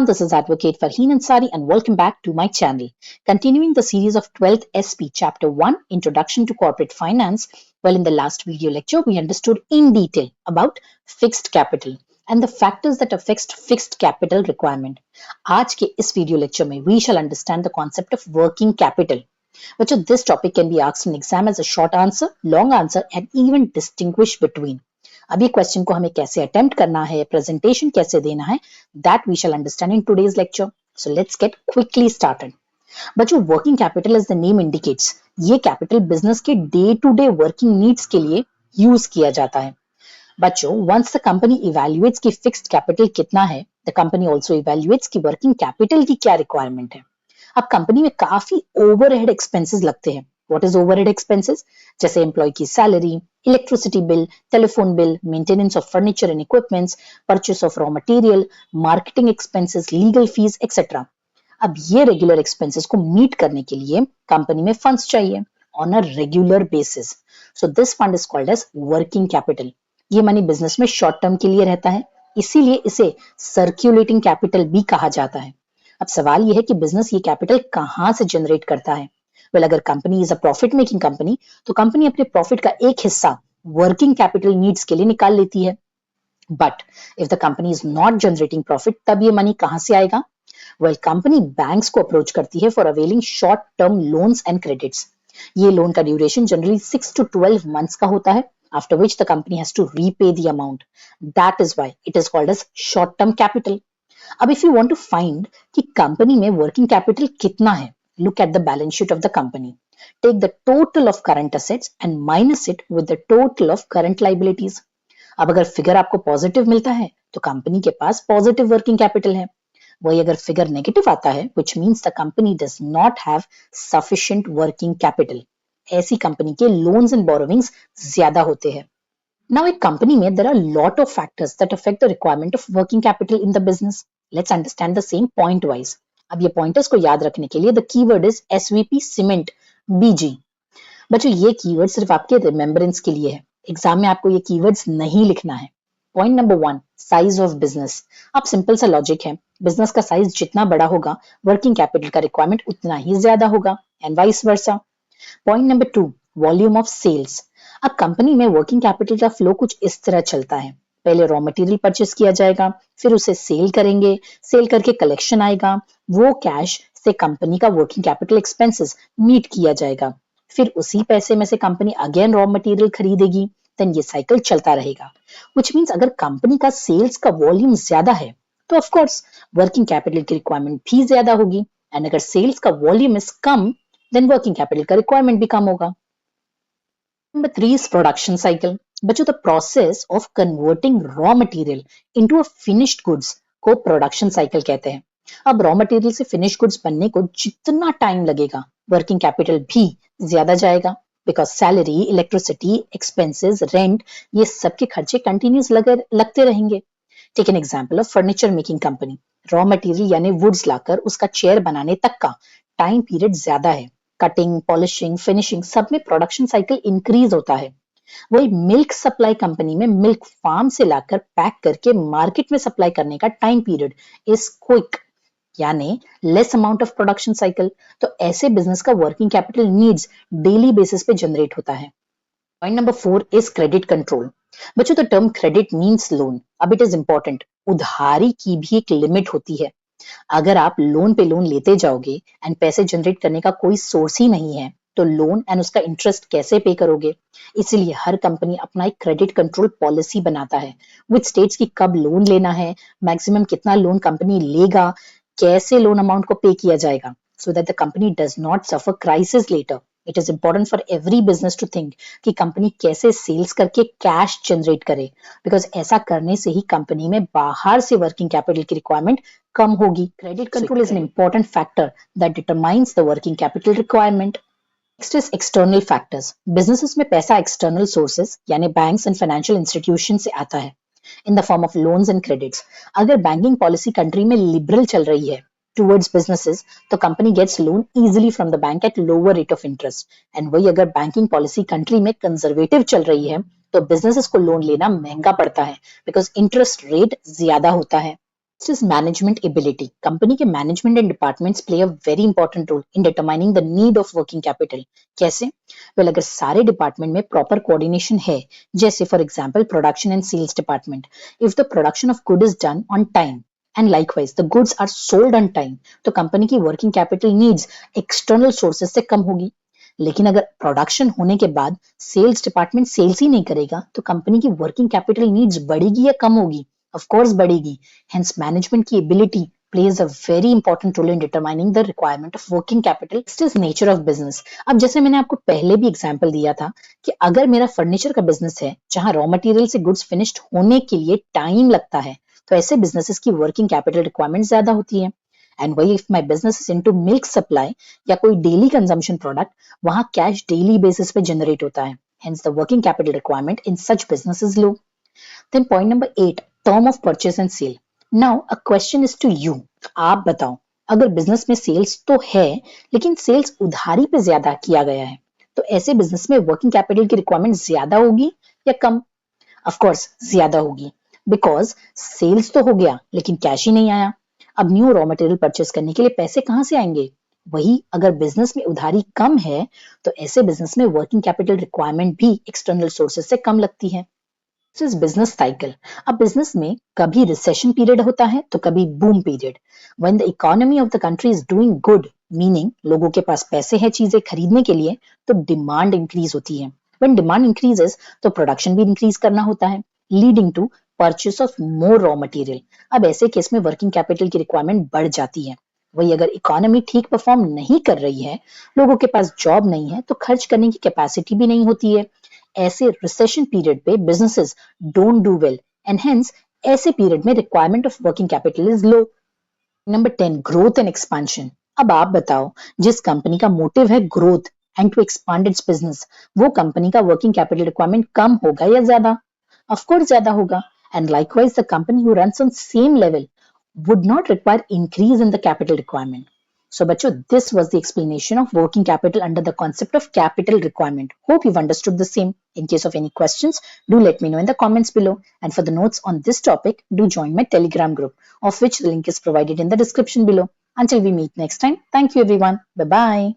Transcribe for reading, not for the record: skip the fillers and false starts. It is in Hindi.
This is Advocate Farheen Ansari and welcome back to my channel. Continuing the series of 12th SP Chapter 1 Introduction to Corporate Finance. Well, in the last video lecture, we understood in detail about fixed capital and the factors that affect fixed capital requirement. आज के इस video lecture में we shall understand the concept of working capital. But this topic can be asked in exam as a short answer, long answer and even distinguish between. अब ये क्वेश्चन को हमें कैसे अटेम्प्ट करना है, प्रेजेंटेशन कैसे देना है, that we shall understand in today's lecture. So let's get quickly started. बच्चों, working capital as the name indicates, ये कैपिटल बिजनेस के day to day working needs के लिए यूज किया जाता है. बच्चों, वंस द कंपनी इवैल्यूएट्स की फिक्स्ड कैपिटल कितना है, द कंपनी आल्सो इवैल्यूएट्स की वर्किंग कैपिटल की क्या रिक्वायरमेंट है. अब कंपनी में काफी ओवरहेड एक्सपेंसेस लगते हैं. What is overhead expenses? जैसे एम्प्लॉय की salary, electricity bill, telephone bill, maintenance of furniture and equipments, purchase of raw material, marketing expenses, legal fees etcetera. अब ये रेगुलर एक्सपेंसेस को मीट करने के लिए कंपनी में फंड्स चाहिए on a regular basis. So this fund is called as working capital. ये मनी बिजनेस में शॉर्ट टर्म के लिए रहता है, इसीलिए इसे सर्क्यूलेटिंग कैपिटल भी कहा जाता है. अब सवाल यह है कि बिजनेस ये कैपिटल कहां से जनरेट करता है. वेल, अगर company is a profit making company तो कंपनी अपने प्रॉफिट का एक हिस्सा वर्किंग कैपिटल नीड्स के लिए निकाल लेती है. But if the company is not generating profit, तब ये मनी कहां से आएगा? वेल, कंपनी बैंक्स को अप्रोच करती है for availing short term loans and credits. ये लोन का ड्यूरेशन जनरली 6 to 12 months का होता है, after which the company has to repay the amount. That is why it is called as short term capital. अब if you want to find कि कंपनी में वर्किंग कैपिटल कितना है, look at the balance sheet of the company. Take the total of current assets and minus it with the total of current liabilities. अब अगर फिगर आपको पॉजिटिव मिलता है तो कंपनी के पास पॉजिटिव वर्किंग कैपिटल है. वही अगर फिगर नेगेटिव आता है, which means the company does not have sufficient working capital. ऐसी कंपनी के loans and borrowings ज्यादा होते हैं. Now, a company में there are a lot of factors that affect the requirement of working capital in the business. Let's understand the same point wise. अब ये पॉइंटर्स को याद रखने के लिए the keyword is SVP cement BG. बच्चों, ये कीवर्ड सिर्फ आपके रिमेम्बरेंस के लिए है. एग्जाम में आपको ये कीवर्ड्स नहीं लिखना है. Point number 1, size of business. अब सिंपल सा लॉजिक है, बिजनेस का साइज जितना बड़ा होगा वर्किंग कैपिटल का रिक्वायरमेंट उतना ही ज्यादा होगा and vice versa. Point number 2, volume of sales. अब कंपनी में वर्किंग कैपिटल का फ्लो कुछ इस तरह चलता है. पहले रॉ मटेरियल परचेस किया जाएगा, फिर उसे सेल करेंगे, सेल करके कलेक्शन आएगा, वो कैश से कंपनी का वर्किंग कैपिटल एक्सपेंसेस मीट किया जाएगा, फिर उसी पैसे में से कंपनी अगेन रॉ मटेरियल खरीदेगी. देन ये साइकिल चलता रहेगा. व्हिच मींस अगर कंपनी का सेल्स का वॉल्यूम ज्यादा है तो ऑफ कोर्स वर्किंग कैपिटल की रिक्वायरमेंट भी ज्यादा होगी, एंड अगर सेल्स का वॉल्यूम इज कम देन वर्किंग कैपिटल का रिक्वायरमेंट भी कम होगा. Number 3 is production cycle. बच्चों, the process of converting raw material into a finished goods को production cycle कहते हैं. अब raw material से finished goods बनने को जितना टाइम लगेगा, working capital भी ज्यादा जाएगा, because salary, electricity, expenses, rent, ये सब के खर्चे continuous लगते रहेंगे. Take an example of furniture making company. Raw material यानी woods लाकर उसका चेयर बनाने तक का टाइम पीरियड ज्यादा है. कटिंग, पॉलिशिंग, फिनिशिंग सब में प्रोडक्शन साइकिल इंक्रीज होता है. वही मिल्क सप्लाई कंपनी में मिल्क फार्म से लाकर पैक करके मार्केट में सप्लाई करने का टाइम पीरियड इज क्विक, यानी less amount of production cycle. तो ऐसे बिजनेस का working capital needs daily basis पे जनरेट होता है. Point number 4 is credit control. बच्चों, the term credit means loan. अब इट इज इंपॉर्टेंट, उधारी की भी एक लिमिट होती है. अगर आप लोन पे लोन लेते जाओगे एंड पैसे जनरेट करने का कोई सोर्स ही नहीं है तो लोन एंड उसका इंटरेस्ट कैसे पे करोगे. इसीलिए हर कंपनी अपना एक क्रेडिट कंट्रोल पॉलिसी बनाता है विच स्टेट्स की कब लोन लेना है, मैक्सिमम कितना लोन कंपनी लेगा, कैसे लोन अमाउंट को पे किया जाएगा, so that the company does not suffer crisis later. It is important for every business to think कि कंपनी कैसे सेल्स करके कैश जनरेट करे, बिकॉज ऐसा करने से ही कंपनी में बाहर से वर्किंग कैपिटल की रिक्वायरमेंट कम होगी. Credit control is an important factor that determines the working capital requirement. Next is external factors. Businesses में पैसा एक्सटर्नल सोर्सेस यानी बैंक्स एंड फाइनेंशियल इंस्टीट्यूशन से आता है in the form of loans and credits. अगर बैंकिंग पॉलिसी कंट्री में लिबरल चल रही है towards businesses, तो company gets loan easily from the bank at lower rate of interest. And वही अगर banking policy country में conservative चल रही है तो businesses को लोन लेना महंगा पड़ता है because interest rate ज्यादा होता है. Next is management ability. Company के management and departments play a very important role in determining the need of working capital. कैसे? Well, अगर सारे department में proper coordination है, जैसे for example production and sales department, if the production of good is done on time and likewise the goods are sold on time, तो company की working capital needs external sources से कम होगी. लेकिन अगर प्रोडक्शन होने के बाद सेल्स डिपार्टमेंट सेल्स ही नहीं करेगा तो कंपनी की वर्किंग कैपिटल नीड्स बढ़ेगी या कम होगी? ऑफ कोर्स बढ़ेगी. Hence, management की ability plays a very important role in determining the requirement of working capital. Next is nature of business. अब जैसे मैंने आपको पहले भी एग्जांपल दिया था कि अगर मेरा फर्नीचर का बिजनेस है जहां रॉ मटेरियल से गुड्स फिनिश्ड होने के लिए टाइम लगता है तो ऐसे बिजनेसेस की वर्किंग कैपिटल रिक्वायरमेंट ज्यादा होती है. एंड वही if my business is into milk supply या कोई डेली कंजम्पशन प्रोडक्ट, वहां कैश डेली बेसिस पे जनरेट होता है. Hence, the working capital requirement in such business is low. Then point number 8, term of purchase and sale. Now a question is to you. आप बताओ, अगर बिजनेस में सेल्स तो है लेकिन सेल्स उधारी पे ज्यादा किया गया है तो ऐसे बिजनेस में वर्किंग कैपिटल की रिक्वायरमेंट ज्यादा होगी या कम? ऑफ कोर्स ज्यादा होगी, बिकॉज सेल्स तो हो गया लेकिन कैश ही नहीं आया. अब न्यू रॉ मटेरियल परचेस करने के लिए पैसे कहाँ से आएंगे? वही अगर बिजनेस में उधारी कम है तो ऐसे बिजनेस में वर्किंग कैपिटल रिक्वायरमेंट भी एक्सटर्नल सोर्सेज से कम लगती है. This is business cycle. अब बिजनेस में कभी रिसेशन पीरियड होता है तो कभी boom period. When the economy of the country is doing good, meaning लोगों के पास पैसे हैं चीजें खरीदने के लिए, तो डिमांड इंक्रीज होती है. व्हेन डिमांड इंक्रीजेस तो प्रोडक्शन भी इंक्रीज करना होता है, leading to purchase of more raw material. अब ऐसे केस में वर्किंग कैपिटल की रिक्वायरमेंट बढ़ जाती है. वही अगर इकोनॉमी ठीक परफॉर्म नहीं कर रही है, लोगों के पास जॉब नहीं है तो खर्च करने की कैपेसिटी भी नहीं होती है. ऐसे रिसेशन पीरियड पे businesses don't do well and hence ऐसे पीरियड में requirement of working capital is low. Number 10, growth and expansion. अब आप बताओ, जिस कंपनी का मोटिव है growth and to expand its business, वो कंपनी का वर्किंग कैपिटल रिक्वायरमेंट कम होगा या ज्यादा? ऑफ कोर्स ज्यादा होगा. And likewise the company who runs on same level would not require increase in the capital requirement. So, bachcho, this was the explanation of working capital under the concept of capital requirement. Hope you've understood the same. In case of any questions, do let me know in the comments below. And for the notes on this topic, do join my Telegram group, of which the link is provided in the description below. Until we meet next time, thank you everyone. Bye-bye.